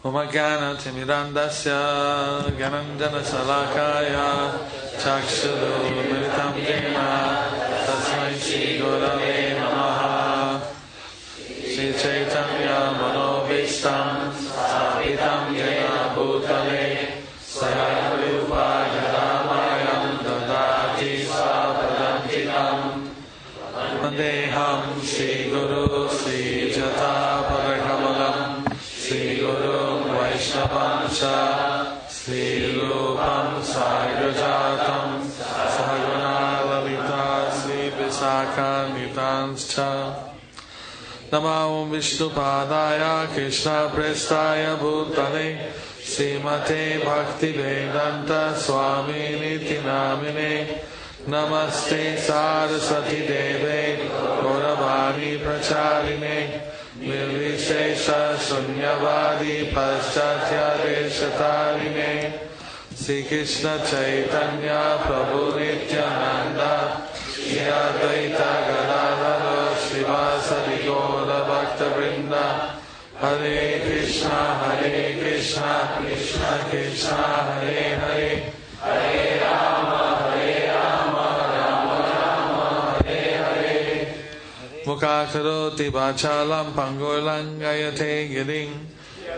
Umagana Timirandasya Gananjana Salakaya Chakshudu Militam Jena Tasmai Shri Gurave Namaha Shri Chaitanya Manobishtam Sapitam Jena Bhutale Sayarupa Jadamayam Dadati Svapadantikam Vandeham Shri Guru Sri Jata Parakamalam Sri Guru Vaishnavancha Sri Rupam Sagrajatam Sahagana Lalita Sri Visakha Nitanscha Namo Vishnu Padaya Krishna Prestaya Bhutale Srimate Bhakti Vedanta Swami Niti Namine Namaste Saraswati Deve Gauravani Pracharine Nirvishesha Sunyavadi Paschatya Deshatarine Sri Krishna Chaitanya Prabhu Nityananda Shri Advaita Gadadhara Srivasadi Gaura Bhakta Vrinda Hare Krishna Krishna Krishna Hare Hare Hare Rama Rama Rama Hare Hare Mukhakaroti Vachalam Pangulang Gayate Giring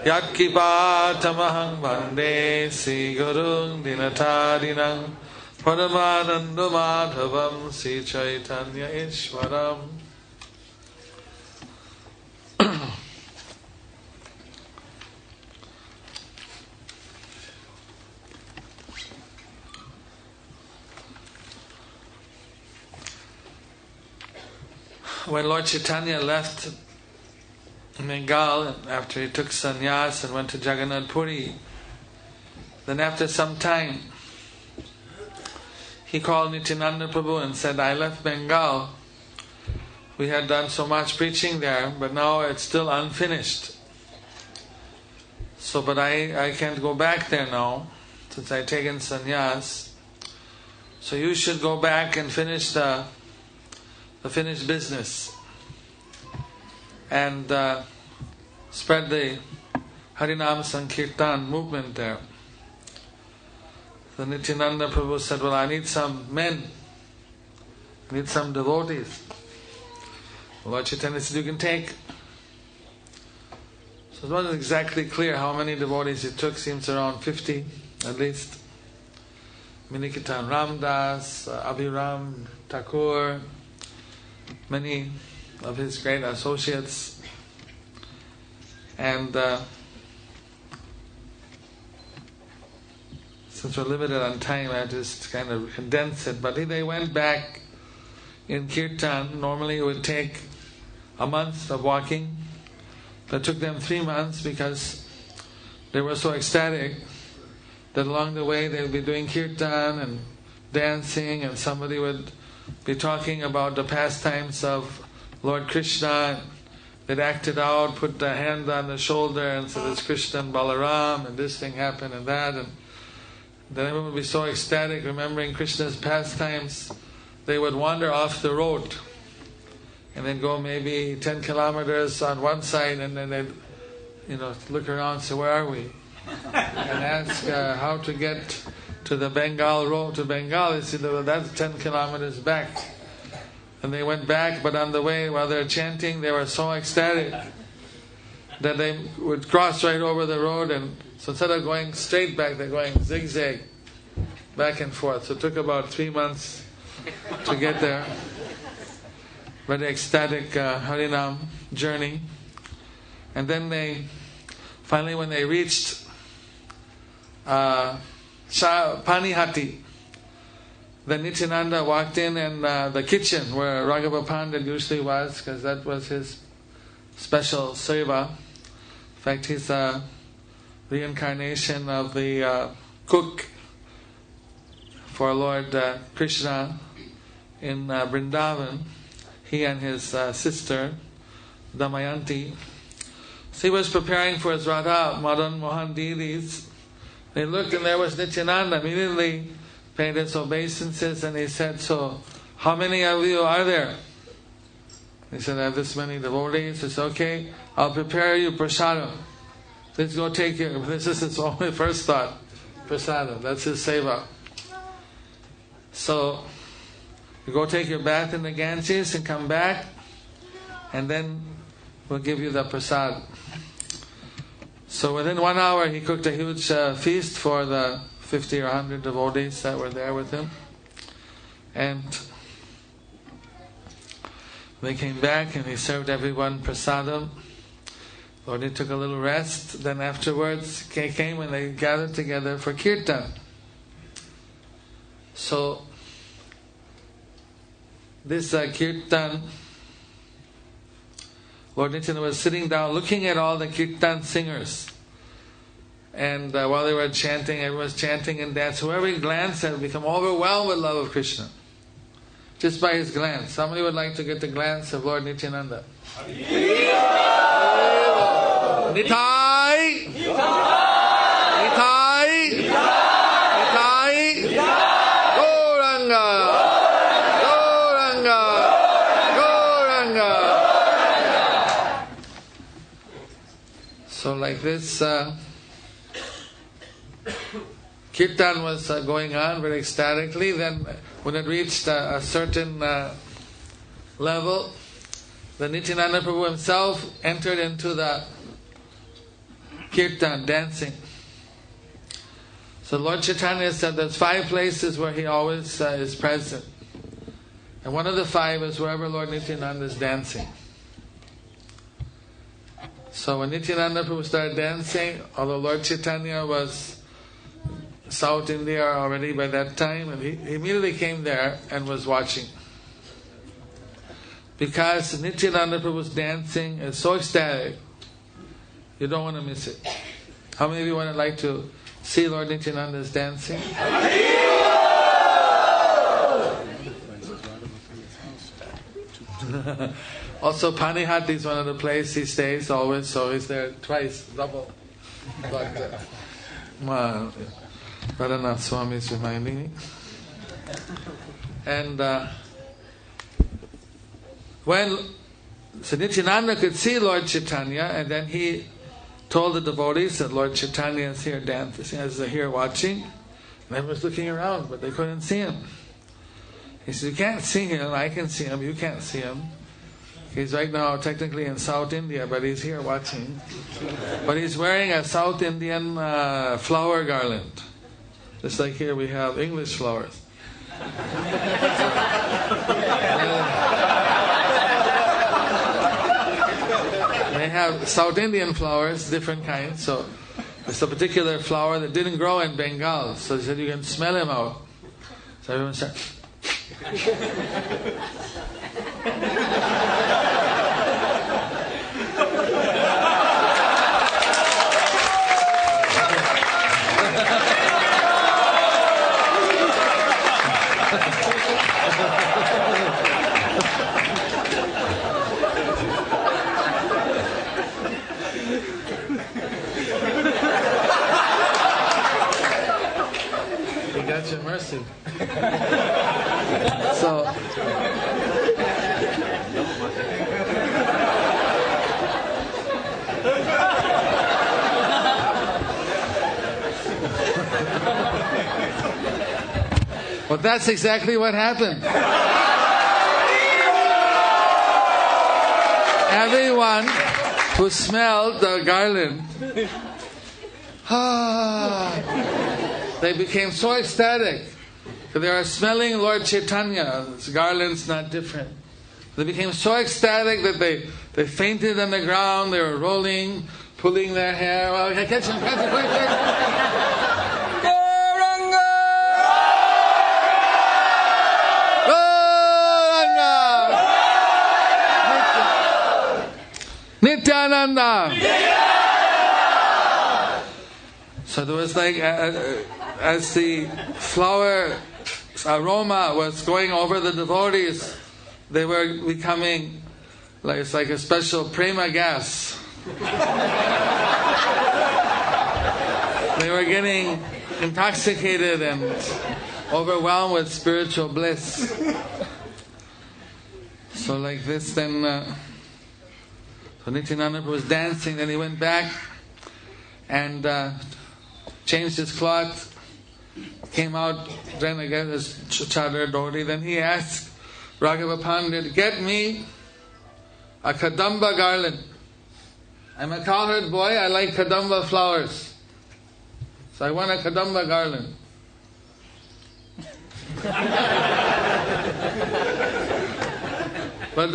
Yat Kipatamahang Vande Sri Gurung Dinatarinang Paramananda Madhavam Sri Chaitanya Ishwaram. When Lord Chaitanya left Bengal after he took sannyas and went to Jagannath Puri, then after some time he called Nityananda Prabhu and said, I left Bengal. We had done so much preaching there, but now it's still unfinished. So, but I can't go back there now, since I've taken sannyas. So you should go back and finish the finished business and spread the Harinam Sankirtan movement there. So Nityananda Prabhu said, well, I need some men, I need some devotees. Lord Chaitanya said, you can take. So it wasn't exactly clear how many devotees it took, seems around 50 at least. Minikita Ramdas, Abhiram Thakur, many of his great associates, and since we're limited on time, I just kind of condense it. But they went back in Kirtan. Normally it would take a month of walking, but it took them 3 months because they were so ecstatic that along the way they would be doing Kirtan and dancing, and somebody would be talking about the pastimes of Lord Krishna. They'd act it out, put the hand on the shoulder and said, it's Krishna and Balaram, and this thing happened and that. And then everyone would be so ecstatic remembering Krishna's pastimes, they would wander off the road and then go maybe 10 kilometers on one side, and then they'd look around and say, where are we? And ask how to get to the Bengal road, to Bengal. They said, well, that's 10 kilometers back. And they went back, but on the way, while they're chanting, they were so ecstatic that they would cross right over the road, and so instead of going straight back, they're going zigzag, back and forth. So it took about 3 months to get there. Very ecstatic Harinam journey. And then finally when they reached Panihati, then Nityananda walked in, and the kitchen where Raghava Pandit usually was, because that was his special seva. In fact, he's a reincarnation of the cook for Lord Krishna in Vrindavan. He and his sister Damayanti. So he was preparing for his Radha Madan Mohan Didis. They looked, and there was Nityananda. Immediately paid his obeisances, and he said, so how many of you are there? He said, I have this many devotees. He said, okay, I'll prepare you prasadam. let's go take your, this is his only first thought, prasadam, that's his seva. So, you go take your bath in the Ganges and come back, and then we'll give you the prasad. So within 1 hour he cooked a huge feast for the 50 or 100 devotees that were there with him. And they came back and he served everyone prasadam. Lord, he took a little rest. Then afterwards came and they gathered together for kirtan. So this kirtan, Lord Nityananda was sitting down looking at all the kirtan singers. And while they were chanting, everyone was chanting and dancing. Whoever he glanced at would become overwhelmed with love of Krishna. Just by his glance. Somebody would like to get the glance of Lord Nityananda. Nitai! Nitai! Nitai! Gauranga! Gauranga! Gauranga! So like this, kirtan was going on very ecstatically. Then when it reached a certain level, the Nityananda Prabhu himself entered into the kirtan, dancing. So Lord Chaitanya said there's 5 places where he always is present. And one of the 5 is wherever Lord Nityananda is dancing. So when Nityananda Prabhu started dancing, although Lord Chaitanya was South India already by that time, and he immediately came there and was watching. Because Nityananda Prabhu's dancing is so ecstatic, you don't want to miss it. How many of you would like to see Lord Nityananda's dancing? Also, Panihati is one of the places he stays always, so he's there twice, double. But, Radhanath Swami is reminding me. And when Nityananda could see Lord Chaitanya, and then he told the devotees that Lord Chaitanya is here dancing, as they're here watching, and everyone was looking around, but they couldn't see him. He said, "You can't see him, I can see him, you can't see him. He's right now technically in South India, but he's here watching. But he's wearing a South Indian flower garland. Just like here we have English flowers." They have South Indian flowers, different kinds. So it's a particular flower that didn't grow in Bengal. So he said you can smell him out. So everyone started. Your mercy. So well, that's exactly what happened. Everyone who smelled the garland, they became so ecstatic. They were smelling Lord Chaitanya's garland's not different. They became so ecstatic that they fainted on the ground. They were rolling, pulling their hair. Well, catch him, quick. Nityananda! So there was like, as the flower aroma was going over the devotees, they were becoming, like it's like a special prema gas. They were getting intoxicated and overwhelmed with spiritual bliss. So like this, then so Nityananda was dancing, then he went back and changed his cloth, came out, then again his chadar dhoti. Then he asked Raghava Pandit, get me a kadamba garland. I'm a cowherd boy, I like kadamba flowers. So I want a kadamba garland. But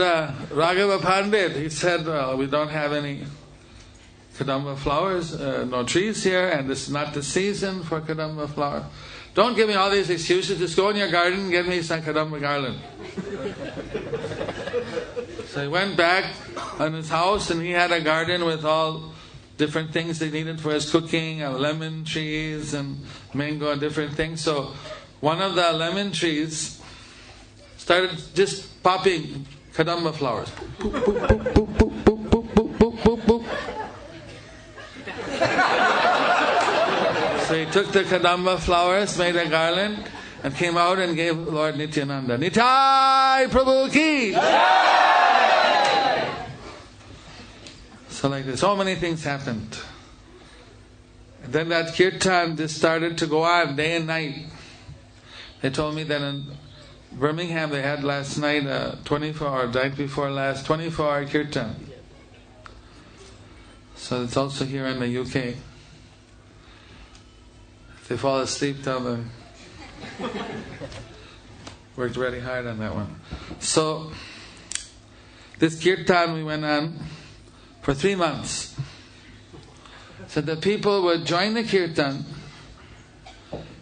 Raghava Pandit, he said, well, we don't have any kadamba flowers, no trees here, and this is not the season for kadamba flower. Don't give me all these excuses, just go in your garden and get me some kadamba garland. So he went back on his house and he had a garden with all different things they needed for his cooking, lemon trees and mango and different things. So one of the lemon trees started just popping kadamba flowers. Boop, boop, boop, boop, boop, boop, boop, boop, boop, boop. So he took the kadamba flowers, made a garland, and came out and gave Lord Nityananda. Nitai Prabhu ki! So like this, so many things happened. And then that kirtan just started to go on day and night. They told me that in Birmingham they had last night 24-hour, night before last, 24-hour kirtan. So it's also here in the UK. If they fall asleep, tell them. Worked very hard on that one. So this kirtan we went on for 3 months. So the people would join the kirtan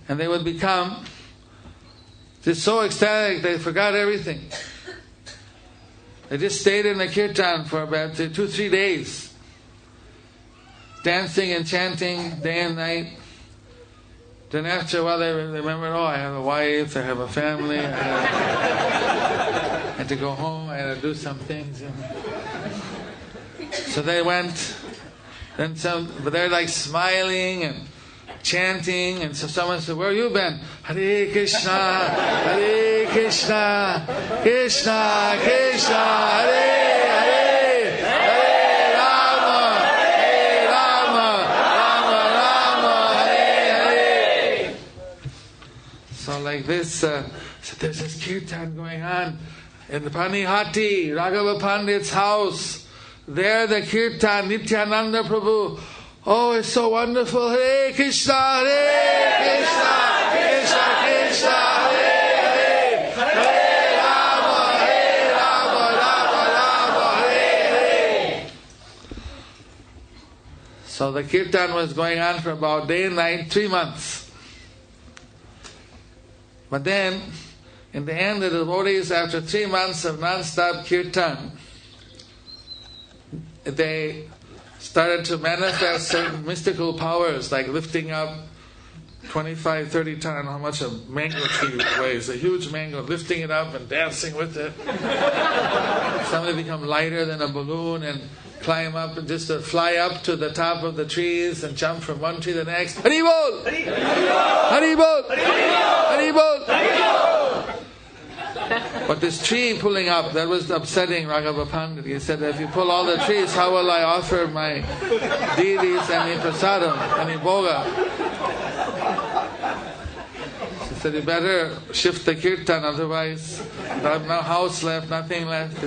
and they would become just so ecstatic they forgot everything. They just stayed in the kirtan for about 2-3 days, dancing and chanting day and night. Then after a while they remembered, oh, I have a wife, I have a family, I had to go home, I had to do some things. So they went, but they're like smiling and chanting, and so someone said, where have you been? Hare Krishna, Hare Krishna, Krishna Krishna, Hare Hare, Hare Rama, Hare Rama, Rama Rama, Hare Hare. So like this, so there's this kirtan going on in the Panihati, Raghava Pandit's house. There the kirtan, Nityananda Prabhu. Oh, it's so wonderful. Hare Krishna, Hare Krishna, Krishna Krishna, Hare Hare, Hare Rama, Hare Rama, Rama Rama, Hare Hare. So the kirtan was going on for about day and night, 3 months. But then, in the end, the devotees, after 3 months of non-stop kirtan, they started to manifest certain mystical powers, like lifting up 25-30 ton, I don't know how much a mango tree weighs, a huge mango, lifting it up and dancing with it. Some of them become lighter than a balloon and climb up and just fly up to the top of the trees and jump from one tree to the next. Hari Bol! Hari Bol! Hari Bol! Hari Bol! But this tree pulling up, that was upsetting Raghava Pandit. He said, if you pull all the trees, how will I offer my deities any prasadam, any bhoga? He said, you better shift the kirtan, otherwise there's no house left, nothing left.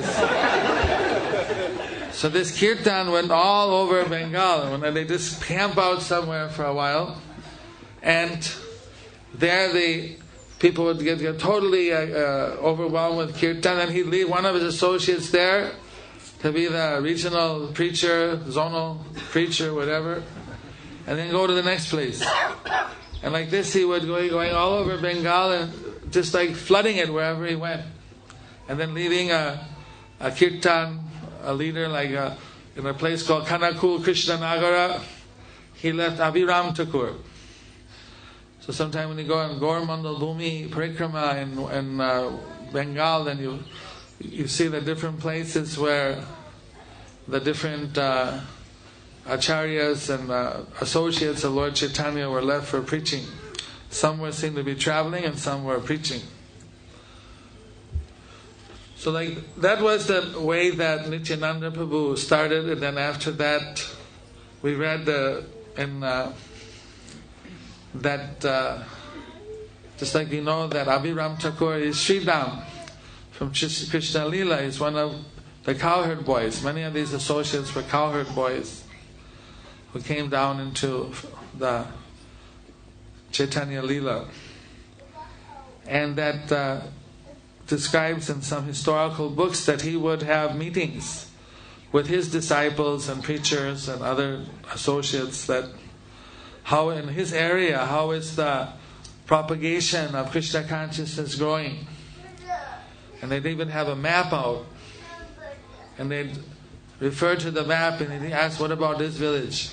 So this kirtan went all over Bengal. When they just camp out somewhere for a while, and there the people would get totally overwhelmed with kirtan, and he'd leave one of his associates there to be the regional preacher, zonal preacher, whatever, and then go to the next place. And like this he would go going all over Bengal and just like flooding it wherever he went. And then leaving a kirtan, a leader, like in a place called Kanakul Krishnanagara, he left Abhiram Thakur. So sometime when you go on Gaur-Mandal Bhumi Parikrama in Bengal, then you see the different places where the different acharyas and associates of Lord Chaitanya were left for preaching. Some were seen to be traveling and some were preaching. So like that was the way that Nityananda Prabhu started, and then after that we read the just like we know that Abhiram Thakur is Sridham from Krishna Leela, is one of the cowherd boys. Many of these associates were cowherd boys who came down into the Chaitanya Leela. And that describes in some historical books that he would have meetings with his disciples and preachers and other associates, that how in his area, how is the propagation of Krishna consciousness growing. And they'd even have a map out, and they'd refer to the map and he'd ask, what about this village?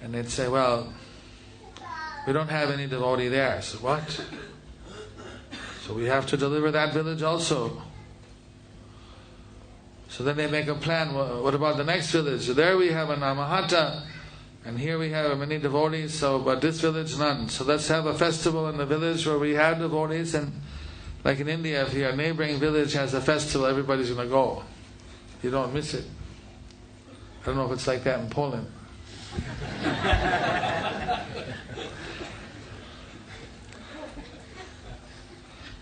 And they'd say, well, we don't have any devotee there. So what? So we have to deliver that village also. So then they make a plan. Well, what about the next village? So there we have a Namahata, and here we have many devotees, but this village none. So let's have a festival in the village where we have devotees, and like in India, if your neighboring village has a festival, everybody's going to go. You don't miss it. I don't know if it's like that in Poland.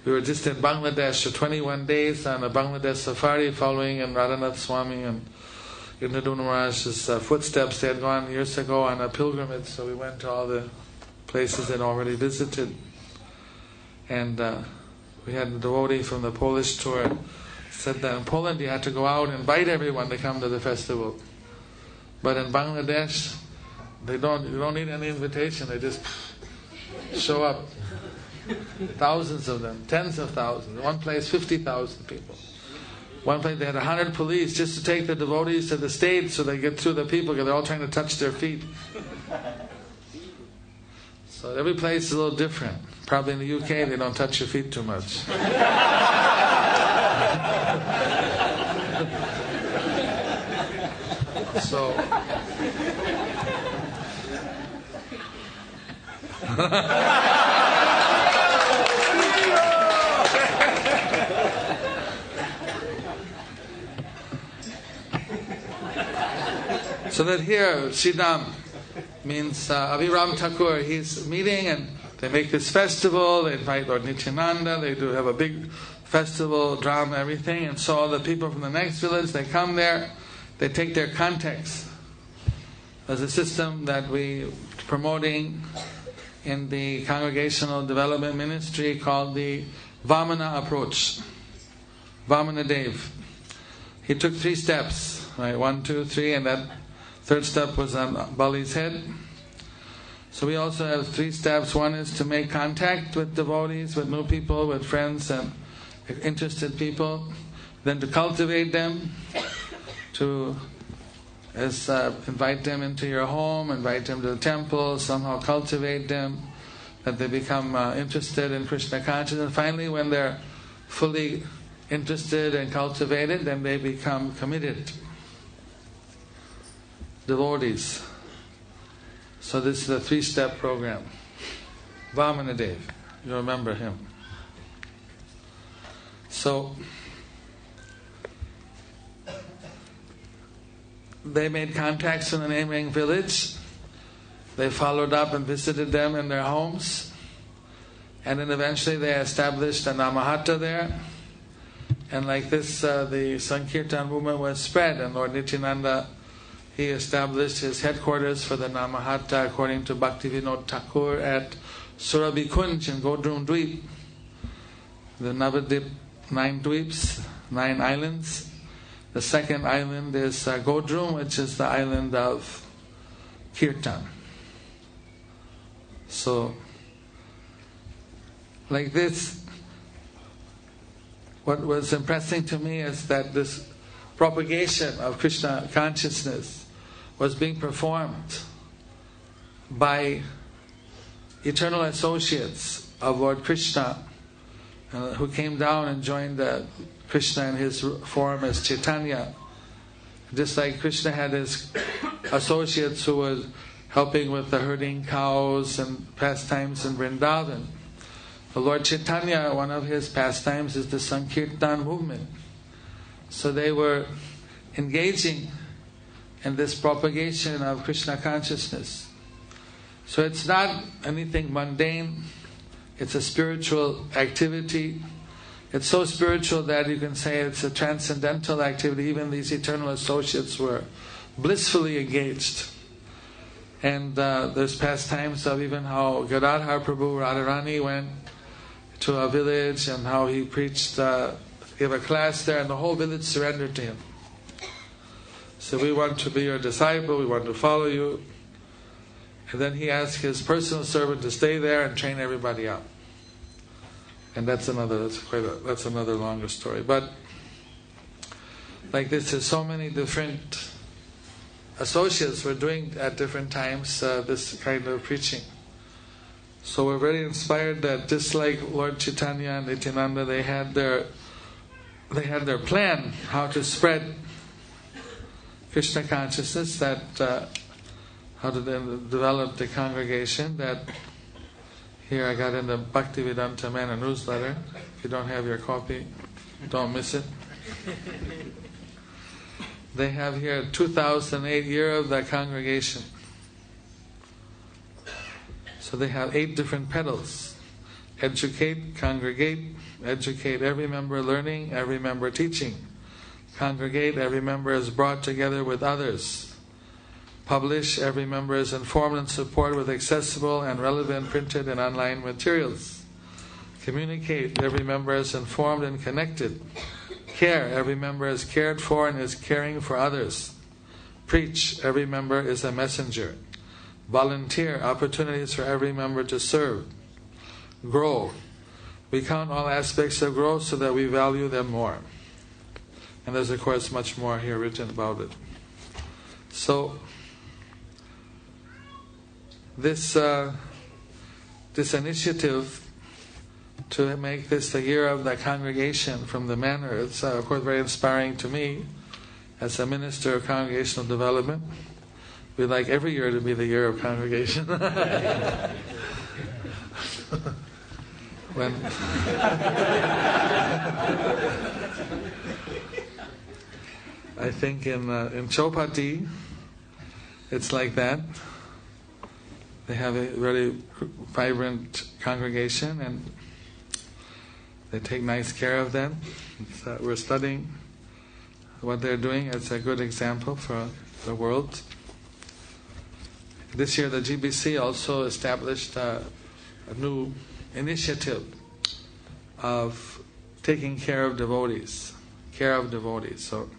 We were just in Bangladesh for 21 days on a Bangladesh safari, following in Radhanath Swami and Indraduna Maharaj's footsteps. They had gone years ago on a pilgrimage, so we went to all the places they'd already visited. And we had a devotee from the Polish tour said that in Poland you had to go out and invite everyone to come to the festival. But in Bangladesh, you don't need any invitation, they just show up. Thousands of them, tens of thousands. One place, 50,000 people. One place they had 100 police just to take the devotees to the stage so they get through the people, because they're all trying to touch their feet. So every place is a little different. Probably in the UK they don't touch your feet too much. So so that here, Sridham means Abhiram Thakur, he's meeting and they make this festival, they invite Lord Nityananda, they do have a big festival, drama, everything, and so all the people from the next village, they come there, they take their context. There's a system that we're promoting in the Congregational Development Ministry called the Vamana approach. Vamana Dev. He took 3 steps, right? 1, 2, 3, and that third step was on Bali's head. So we also have 3 steps. One is to make contact with devotees, with new people, with friends and interested people. Then to cultivate them, to invite them into your home, invite them to the temple, somehow cultivate them, that they become interested in Krishna consciousness. And finally, when they're fully interested and cultivated, then they become committed devotees. So this is a 3-step program. Vamana Dev, you remember him. So they made contacts in the neighboring village. They followed up and visited them in their homes. And then eventually they established a Namahata there. And like this, the Sankirtan movement was spread. And Lord Nityananda, he established his headquarters for the Namahata according to Bhaktivinoda Thakur at Surabhi Kunj in Godrum Dweep. The Navadip, 9 dweeps, 9 islands. The second island is Godrum, which is the island of Kirtan. So, like this, what was impressing to me is that this propagation of Krishna consciousness was being performed by eternal associates of Lord Krishna, who came down and joined Krishna in his form as Chaitanya. Just like Krishna had his associates who were helping with the herding cows and pastimes in Vrindavan, the Lord Chaitanya, one of his pastimes is the Sankirtan movement. So they were engaging and this propagation of Krishna consciousness. So it's not anything mundane, it's a spiritual activity. It's so spiritual that you can say it's a transcendental activity. Even these eternal associates were blissfully engaged. And there's pastimes of even how Gadadhar Prabhu Radharani went to a village and how he preached, gave a class there, and the whole village surrendered to him. So we want to be your disciple, we want to follow you. And then he asked his personal servant to stay there and train everybody up. And that's another longer story. But like this, there's so many different associates were doing at different times this kind of preaching. So we're very inspired that just like Lord Chaitanya and Nityananda, they had their plan how to spread Krishna consciousness, that how to then develop the congregation. That here I got in the Bhaktivedanta Manna newsletter. If you don't have your copy, don't miss it. They have here 2008 year of the congregation. So they have 8 different petals. Educate, congregate, educate, every member learning, every member teaching. Congregate, every member is brought together with others. Publish, every member is informed and supported with accessible and relevant printed and online materials. Communicate, every member is informed and connected. Care, every member is cared for and is caring for others. Preach, every member is a messenger. Volunteer, opportunities for every member to serve. Grow, we count all aspects of growth so that we value them more. And there's of course much more here written about it. So this initiative to make this the year of the congregation from the manor, it's of course very inspiring to me as a minister of congregational development. We'd like every year to be the year of congregation. When I think in Chaupati it's like that. They have a very vibrant congregation and they take nice care of them. We're studying what they're doing as a good example for the world. This year the GBC also established a new initiative of taking care of devotees. So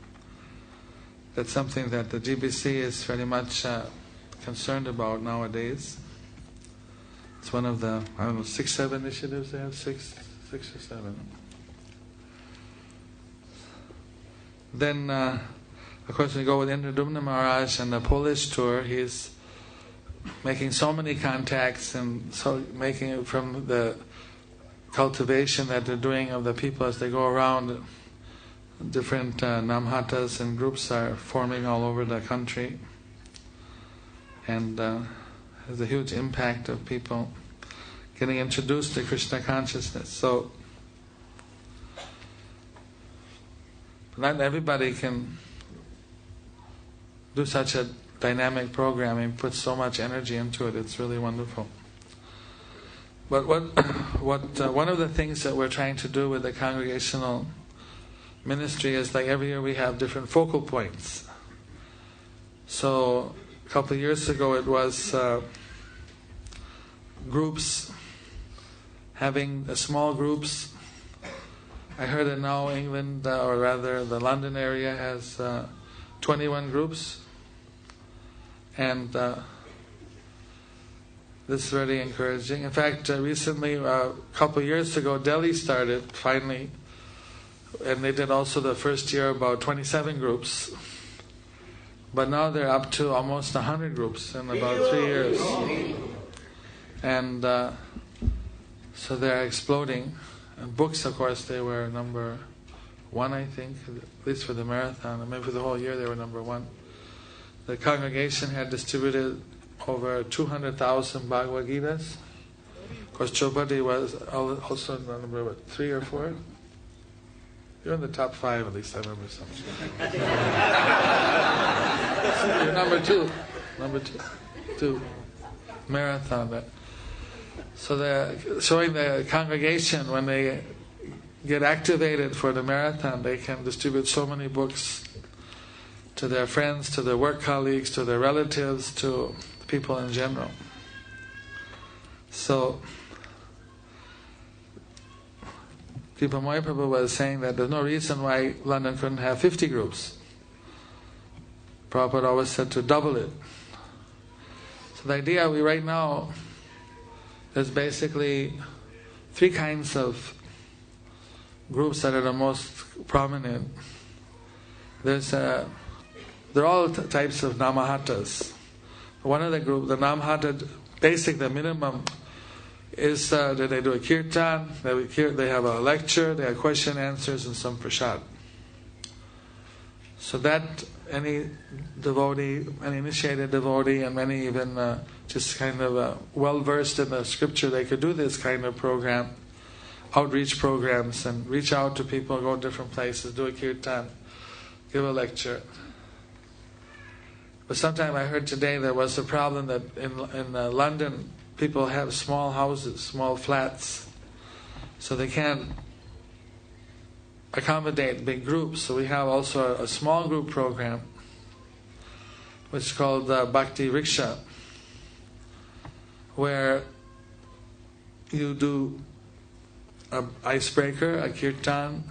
that's something that the GBC is very much concerned about nowadays. It's one of the, 6, 7 initiatives they have, 6 or 7. Then, of course, we go with Indradumna Maharaj and the Polish tour. He's making so many contacts and so making it from the cultivation that they're doing of the people as they go around. Different namhatas and groups are forming all over the country, and has a huge impact of people getting introduced to Krishna consciousness. So not everybody can do such a dynamic programming, put so much energy into it. It's really wonderful. But one of the things that we're trying to do with the congregational ministry is, like every year we have different focal points. So a couple of years ago it was groups, having small groups. I heard that now England, or rather the London area, has 21 groups. And this is very encouraging. In fact, recently, a couple of years ago, Delhi started finally, and they did also the first year about 27 groups. But now they're up to almost 100 groups in about 3 years. And so they're exploding. And books, of course, they were number 1, I think, at least for the marathon. Maybe for the whole year they were number 1. The congregation had distributed over 200,000 Bhagavad Gitas. Of course, Chaupati was also number 3 or 4. You're in the top 5, at least I remember something. You're number two. Two. Marathon. So they're showing the congregation when they get activated for the marathon, they can distribute so many books to their friends, to their work colleagues, to their relatives, to people in general. So Kripa Mahaprabhu was saying that there's no reason why London couldn't have 50 groups. Prabhupada always said to double it. So the idea right now is basically three kinds of groups that are the most prominent. They're all types of namahatas. One of the group, the namahata, the minimum is that they do a kirtan, they have a lecture, they have question answers and some prasad. So that any devotee, any initiated devotee, and many even just kind of well versed in the scripture, they could do this kind of program, outreach programs, and reach out to people, go to different places, do a kirtan, give a lecture. But sometime I heard today there was a problem that in London people have small houses, small flats, so they can't accommodate big groups. So we have also a small group program which is called Bhakti Riksha, where you do an icebreaker, a kirtan,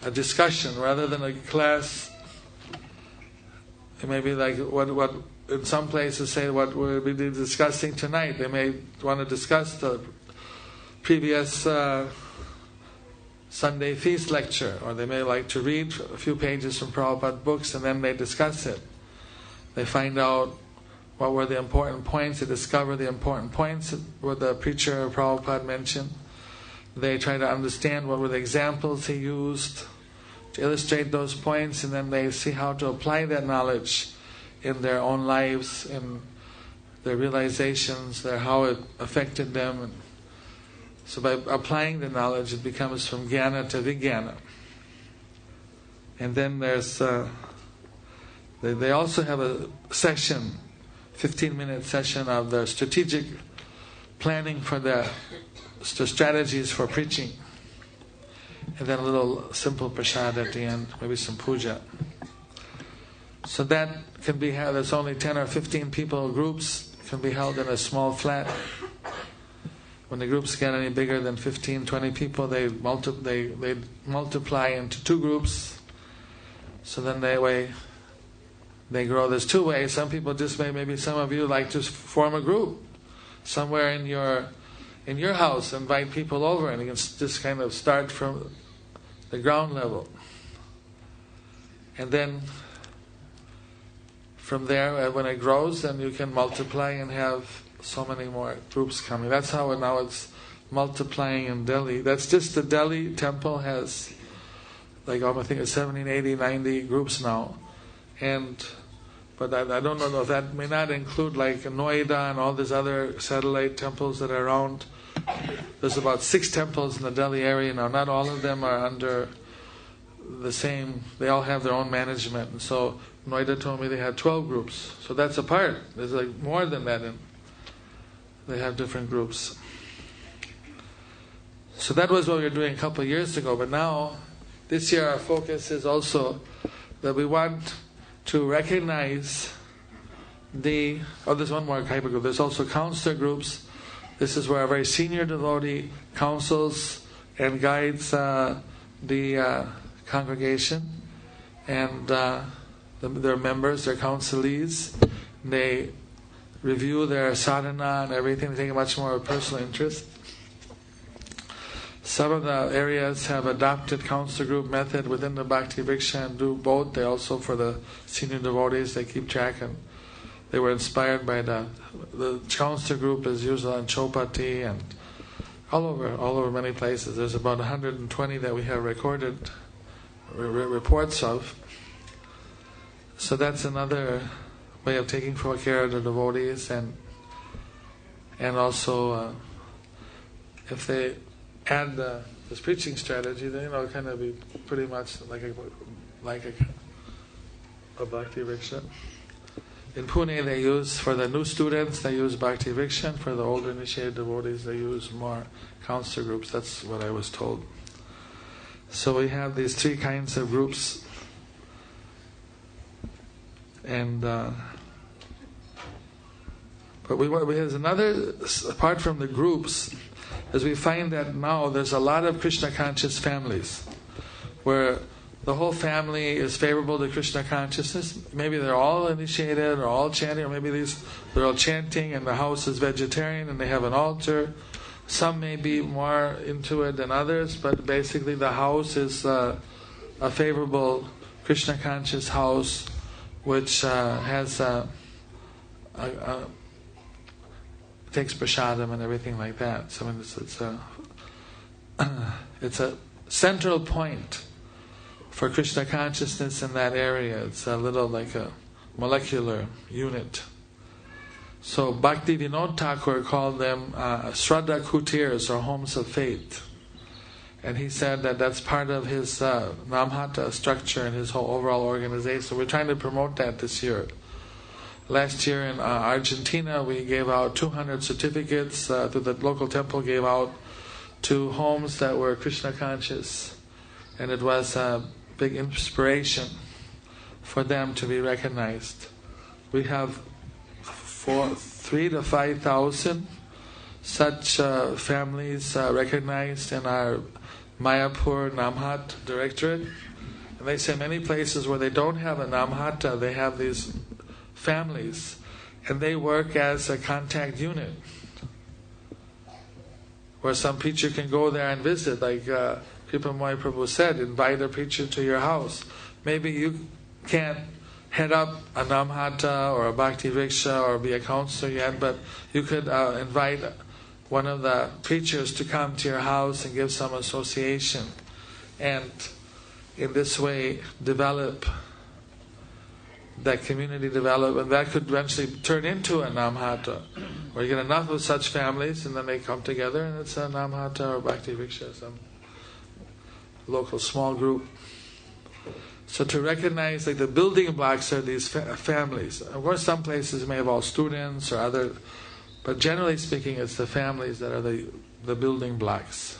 a discussion rather than a class. It may be like what in some places say what we'll be discussing tonight. They may want to discuss the previous Sunday feast lecture, or they may like to read a few pages from Prabhupada books and then they discuss it. They find out what were the important points, they discover the important points what the preacher Prabhupada mentioned. They try to understand what were the examples he used to illustrate those points, and then they see how to apply that knowledge in their own lives, in their realizations, how it affected them. So by applying the knowledge, it becomes from jnana to vijnana. And then there's they also have a session, 15-minute session of the strategic planning for the strategies for preaching. And then a little simple prasad at the end, maybe some puja. So that can be held, it's only 10 or 15 people groups, can be held in a small flat. When the groups get any bigger than 15, 20 people, they multiply into two groups. So then they grow. There's two ways. Some people just maybe some of you like to form a group somewhere in your house, invite people over, and you can just kind of start from the ground level. And then from there, when it grows, then you can multiply and have so many more groups coming. That's how now it's multiplying in Delhi. That's just the Delhi temple has I think it's 70, 80, 90 groups now. But I don't know if that may not include like Noida and all these other satellite temples that are around. There's about 6 temples in the Delhi area now. Not all of them are under the same, they all have their own management. And so Noida told me they had 12 groups. So that's a part. There's like more than that. They have different groups. So that was what we were doing a couple of years ago. But now, this year our focus is also that we want to recognize there's one more type of group. There's also counselor groups. This is where a very senior devotee counsels and guides the congregation and their members, their counselees. They review their sadhana and everything. They take a much more personal interest. Some of the areas have adopted counselor group method within the Bhakti Vriksha and do both. They also, for the senior devotees, they keep track, and they were inspired by the counselor group is usually in Chopati and all over many places. There's about 120 that we have recorded reports of. So that's another way of taking care of the devotees, and also if they add this preaching strategy, then kind of be pretty much like a Bhakti Vriksha. In Pune they use, for the new students, they use Bhakti Vriksha, and for the older initiated devotees they use more counselor groups. That's what I was told. So we have these three kinds of groups, and but there's another, apart from the groups, is we find that now there's a lot of Krishna conscious families where the whole family is favorable to Krishna consciousness. Maybe they're all initiated or all chanting, or maybe they're all chanting and the house is vegetarian and they have an altar. Some may be more into it than others, but basically the house is a favorable Krishna conscious house, which has takes prasadam and everything like that. So it's a central point for Krishna consciousness in that area. It's a little like a molecular unit. So Bhakti Vinod Thakur called them Shraddha Kutirs, or homes of faith. And he said that that's part of his Namhata structure and his whole overall organization. So we're trying to promote that this year. Last year in Argentina we gave out 200 certificates to the local temple, gave out to homes that were Krishna conscious. And it was a big inspiration for them to be recognized. We have 3,000 to 5,000 such families recognized in our Mayapur Namhat Directorate. And they say many places where they don't have a Namhata, they have these families, and they work as a contact unit, where some preacher can go there and visit, like Kripamoy Prabhu said, invite a preacher to your house. Maybe you can't head up a Namhata or a Bhakti Vriksha or be a counselor yet, but you could invite one of the preachers to come to your house and give some association, and in this way develop that community development. That could eventually turn into a Namhata, where you get enough of such families and then they come together and it's a Namhata or Bhakti Vriksha, some local small group. So to recognize, like, the building blocks are these families. Of course some places may have all students or other, but generally speaking it's the families that are the building blocks.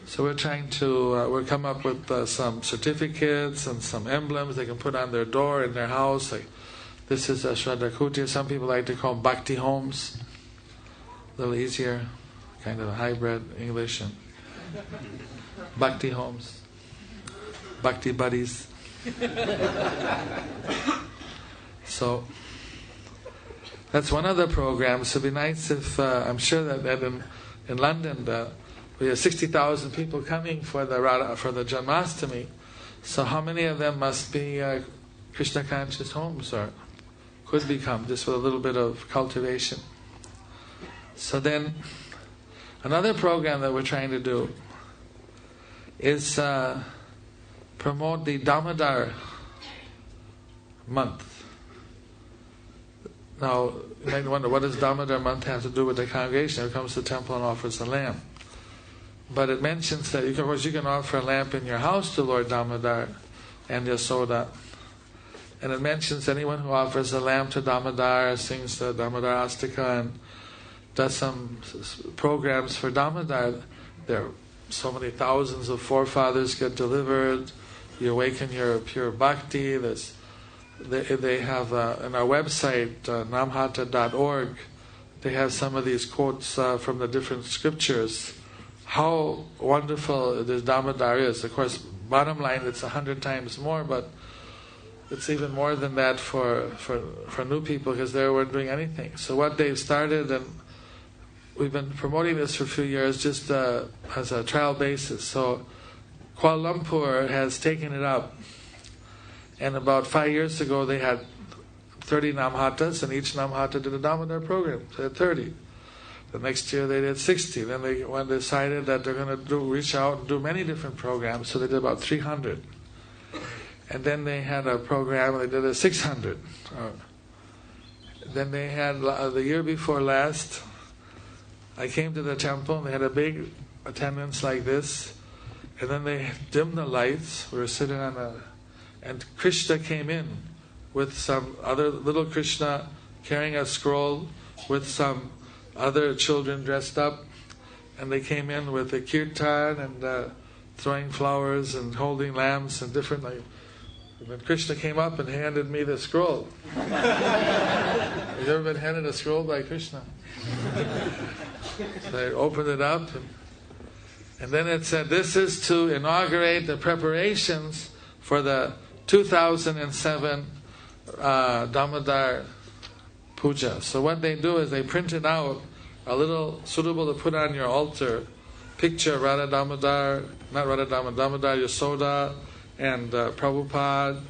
So we're trying to we'll come up with some certificates and some emblems they can put on their door in their house. Like, this is a Shraddha Kutir. Some people like to call them Bhakti homes. A little easier, kind of a hybrid English. And Bhakti homes, Bhakti buddies. So that's one of the programs. It'd be nice if I'm sure that in London we have 60,000 people coming for the Janmashtami. So how many of them must be Krishna conscious homes, or could become, just with a little bit of cultivation? So then another program that we're trying to do is promote the Damodar month. Now you might wonder, what does Damodar month have to do with the congregation? It comes to the temple and offers a lamp. But it mentions that you can offer a lamp in your house to Lord Damodar and Yasoda. And it mentions anyone who offers a lamp to Damodar, sings the Damodar Astika and does some programs for Damodar, there are so many thousands of forefathers get delivered, you awaken your pure bhakti. They have on our website, namhata.org, they have some of these quotes from the different scriptures. How wonderful this Damodar is. Of course, bottom line, it's 100 times more, but it's even more than that for new people, because they weren't doing anything. So what they've started, and we've been promoting this for a few years just as a trial basis. So Kuala Lumpur has taken it up, and about 5 years ago they had 30 Namhatas, and each Namhata did a Damodar program. So they had 30. The next year they did 60. Then they decided that they're going to reach out and do many different programs, so they did about 300. And then they had a program, they did a 600. Then they had, the year before last, I came to the temple and they had a big attendance like this, and then they dimmed the lights. We were sitting and Krishna came in with some other little Krishna carrying a scroll with some other children dressed up, and they came in with a kirtan and throwing flowers and holding lamps and different. And then Krishna came up and handed me the scroll. Have you ever been handed a scroll by Krishna? So I opened it up, and then it said, "This is to inaugurate the preparations for the 2007 Damodar Puja." So what they do is they printed out a little suitable to put on your altar picture of Radha Damodar, not Radha Damodar, Damodar Yasoda and Prabhupada.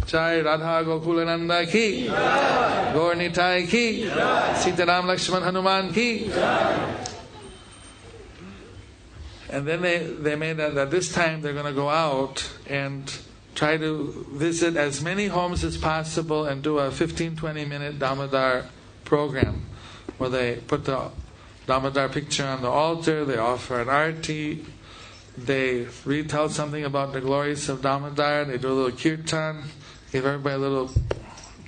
Jai Radha Gokulananda ki, Gaur Nitai ki, Sitaram Lakshman Hanuman ki. And then they made that this time they're going to go out and try to visit as many homes as possible and do a 15-20 minute Damodar program where they put the Damodar picture on the altar, they offer an arti, they retell something about the glories of Damodar, they do a little kirtan, give everybody a little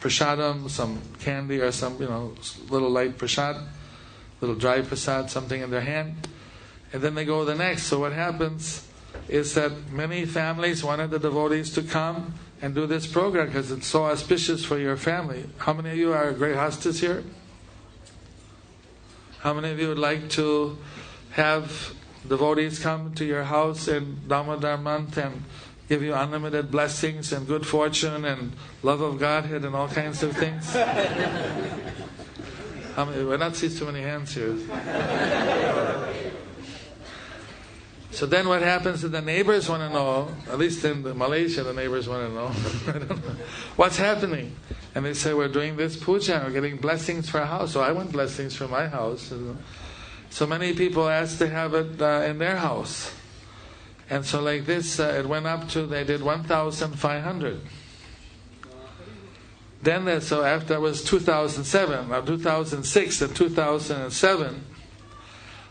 prasadam, some candy or some, little light prasad, little dry prasad, something in their hand, and then they go to the next. So what happens is that many families wanted the devotees to come and do this program because it's so auspicious for your family. How many of you are great hostas here? How many of you would like to have devotees come to your house in Damodar month and give you unlimited blessings and good fortune and love of Godhead and all kinds of things? How many? We're not seeing too many hands here. So then what happens is the neighbors want to know, at least in Malaysia the neighbors want to know, I don't know, what's happening? And they say, we're doing this puja, we're getting blessings for our house. So I want blessings for my house. So many people asked to have it in their house. And so like this, it went up to, they did 1,500. Then, so after it was 2007, now 2006 and 2007,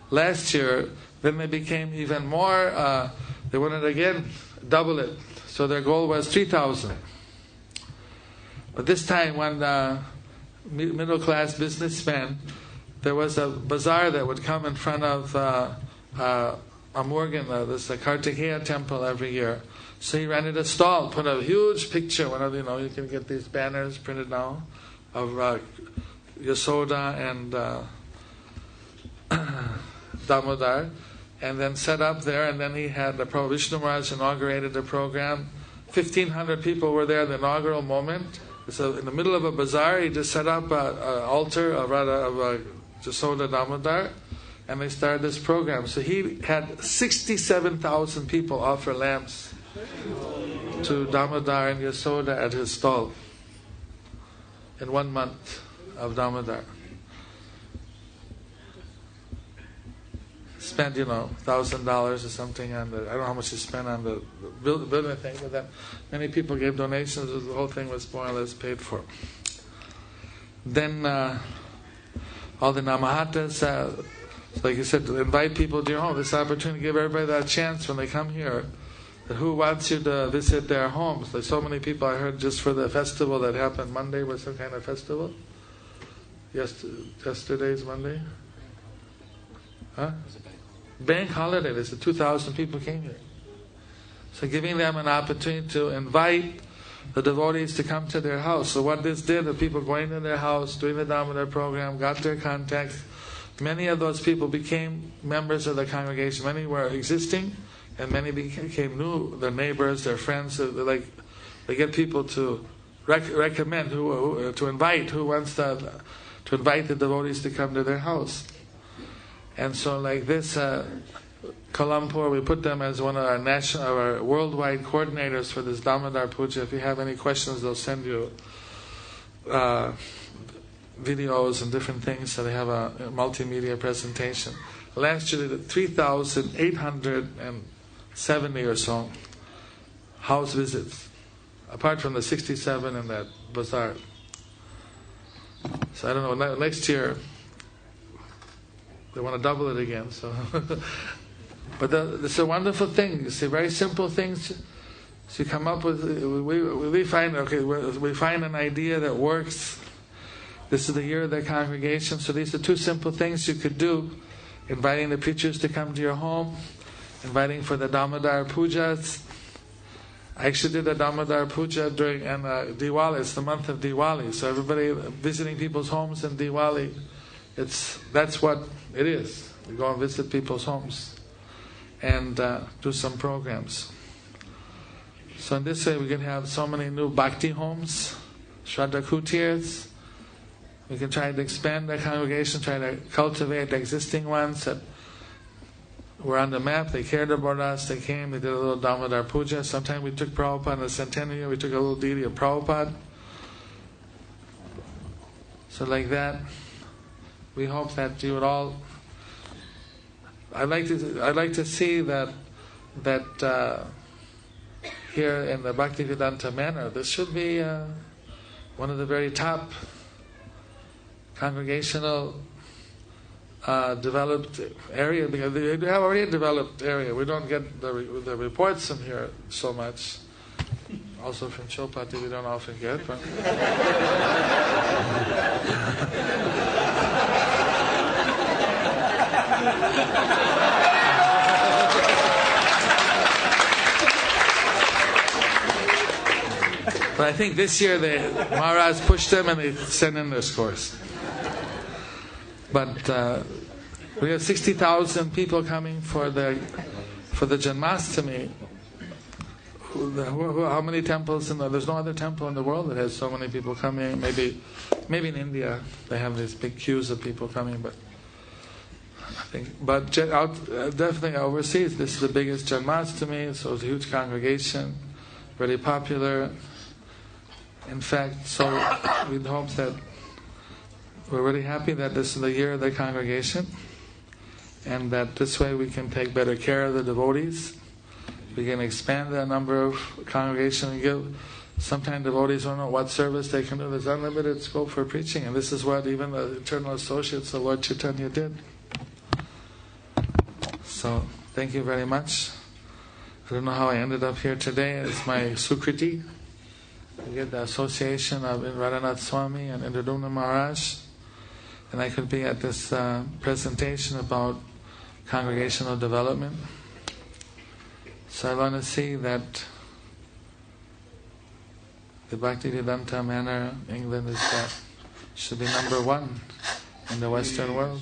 last year, then they became even more, they wanted again double it. So their goal was 3,000. But this time when middle-class businessmen, there was a bazaar that would come in front of Amurgan, this Kartikeya temple every year. So he rented a stall, put a huge picture, one of you can get these banners printed now, of Yasoda and Damodar, and then set up there, and then he had the Vishnu Maharaj inaugurated the program. 1,500 people were there at the inaugural moment. So in the middle of a bazaar, he just set up an altar of Yasoda Damodar, and they started this program. So he had 67,000 people offer lamps to Damodar and Yasoda at his stall in 1 month of Damodar. Spent, $1,000 or something on the, I don't know how much he spent on the building thing, but then many people gave donations, the whole thing was more or less paid for. Then all the Namahatas, like you said, to invite people to your home, this opportunity to give everybody that chance when they come here, that who wants you to visit their homes. There's so many people I heard just for the festival that happened Monday, was some kind of festival? Yesterday's Monday? Huh? Bank holiday, there's 2,000 people came here. So giving them an opportunity to invite the devotees to come to their house. So what this did, the people going to their house, doing the Damodar program, got their contacts. Many of those people became members of the congregation. Many were existing, and many became new, their neighbors, their friends. They get people to recommend, to invite, who wants to invite the devotees to come to their house. And so like this, Kalampur, we put them as one of our worldwide coordinators for this Damodar Puja. If you have any questions, they'll send you videos and different things, so they have a multimedia presentation. Last year they did 3,870 or so house visits, apart from the 67 in that bazaar. So I don't know, next year they want to double it again. So, but it's a wonderful thing. You see, very simple things. So you come up with, we find an idea that works. This is the year of the congregation, so these are two simple things you could do. Inviting the preachers to come to your home, inviting for the Damodar Pujas. I actually did a Damodar Puja during Diwali. It's the month of Diwali, so everybody visiting people's homes in Diwali, that's what it is. We go and visit people's homes and do some programs. So in this way we can have so many new bhakti homes, Shraddha Kutirs. We can try to expand the congregation, try to cultivate the existing ones that were on the map. They cared about us, they came, they did a little Damodar Puja. Sometimes we took Prabhupada on the centennial, we took a little deity of Prabhupada. So like that, we hope that you would all... I'd like to see that here in the Bhaktivedanta manor, this should be one of the very top congregational developed area, because they have already a developed area. We don't get the reports from here so much. Also from Chopati we don't often get. But but I think this year Maharaj pushed them and they sent in this course. But we have 60,000 people coming for the Janmashtami. How many temples there's no other temple in the world that has so many people coming. Maybe in India they have these big queues of people coming, but definitely overseas this is the biggest Janmashtami, so it's a huge congregation, very popular. In fact, so we'd hope that we're really happy that this is the year of the congregation, and that this way we can take better care of the devotees. We can expand the number of congregations we give. Sometimes devotees don't know what service they can do. There's unlimited scope for preaching, and this is what even the eternal associates of Lord Chaitanya did. So, thank you very much. I don't know how I ended up here today. It's my Sukriti. I get the association of Radhanath Swami and Indradumna Maharaj. And I could be at this presentation about congregational development. So I want to see that the Bhaktivedanta manor in England should be number one in the Western world.